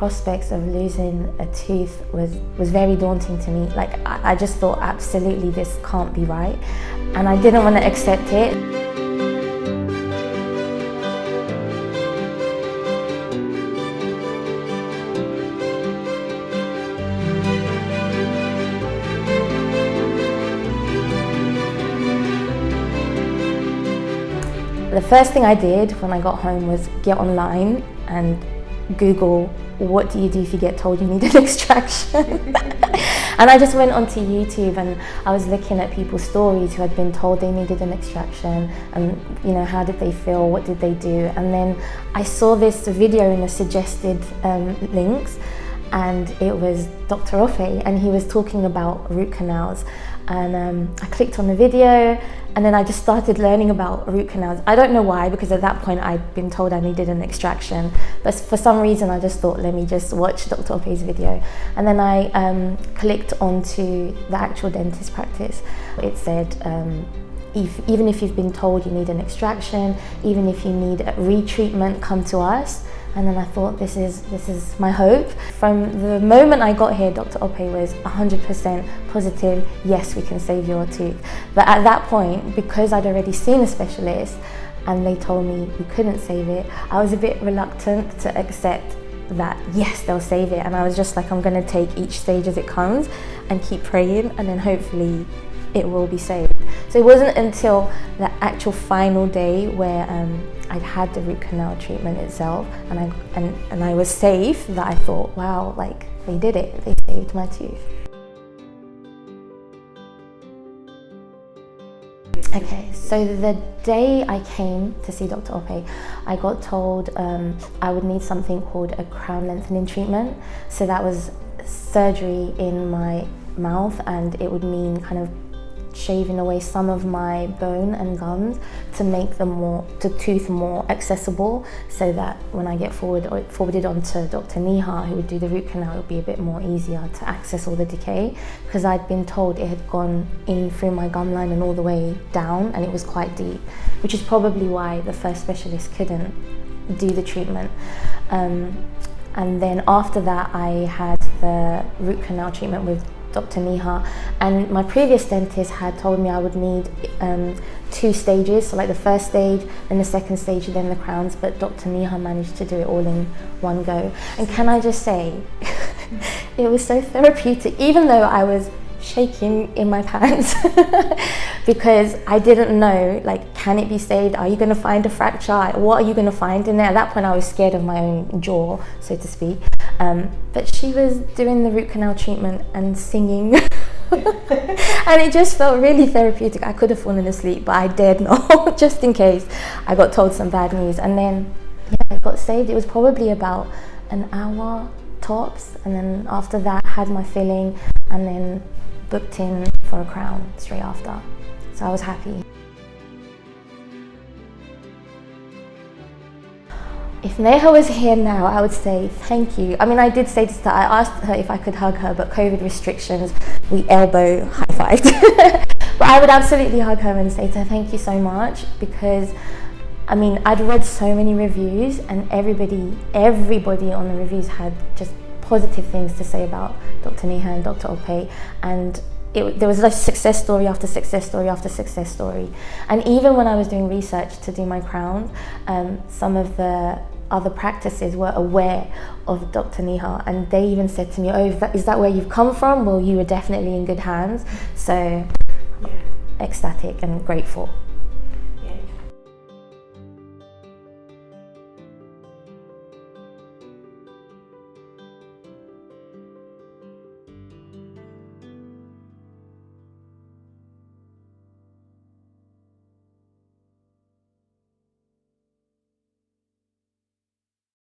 prospects of losing a tooth was very daunting to me. Like, I just thought, absolutely, this can't be right. And I didn't want to accept it. The first thing I did when I got home was get online and Google, what do you do if you get told you need an extraction? And I just went onto YouTube and I was looking at people's stories who had been told they needed an extraction, and how did they feel, what did they do? And then I saw this video in the suggested links, and it was Dr. Ope, and he was talking about root canals. And I clicked on the video, and then I just started learning about root canals. I don't know why, because at that point I'd been told I needed an extraction, but for some reason I just thought, let me just watch Dr. Ope's video. And then I clicked onto the actual dentist practice. It said, even if you've been told you need an extraction, even if you need a retreatment, come to us. And then I thought, this is my hope. From the moment I got here, Dr. Ope was 100% positive, yes, we can save your tooth. But at that point, because I'd already seen a specialist and they told me we couldn't save it, I was a bit reluctant to accept that, yes, they'll save it. And I was just like, I'm gonna take each stage as it comes and keep praying, and then hopefully it will be saved. So it wasn't until the actual final day where I'd had the root canal treatment itself and I was safe that I thought, wow, like, they did it, they saved my tooth. Okay, so the day I came to see Dr. Ope, I got told I would need something called a crown lengthening treatment. So that was surgery in my mouth, and it would mean kind of shaving away some of my bone and gums to make the tooth more accessible, so that when I get forwarded onto Dr. Neha, who would do the root canal, it would be a bit more easier to access all the decay, because I'd been told it had gone in through my gum line and all the way down, and it was quite deep, which is probably why the first specialist couldn't do the treatment. And then after that, I had the root canal treatment with Dr. Neha, and my previous dentist had told me I would need 2 stages, so like the first stage, then the second stage, then the crowns, but Dr. Neha managed to do it all in one go. And can I just say, it was so therapeutic, even though I was shaking in my pants because I didn't know, like, can it be saved? Are you going to find a fracture? What are you going to find in there? At that point I was scared of my own jaw, so to speak. But she was doing the root canal treatment and singing and it just felt really therapeutic. I could have fallen asleep, but I dared not just in case I got told some bad news. And then I got saved. It was probably about an hour tops, and then after that had my filling and then booked in for a crown straight after. So I was happy. If Neha was here now, I would say thank you. I mean, I did say to her, I asked her if I could hug her, but COVID restrictions, we elbow high-fived. But I would absolutely hug her and say to her, thank you so much, because I mean, I'd read so many reviews, and everybody on the reviews had just positive things to say about Dr. Neha and Dr. Ope, and there was like success story after success story after success story. And even when I was doing research to do my crown, some of the other practices were aware of Dr. Neha, and they even said to me, oh, is that where you've come from? Well, you were definitely in good hands. So ecstatic and grateful.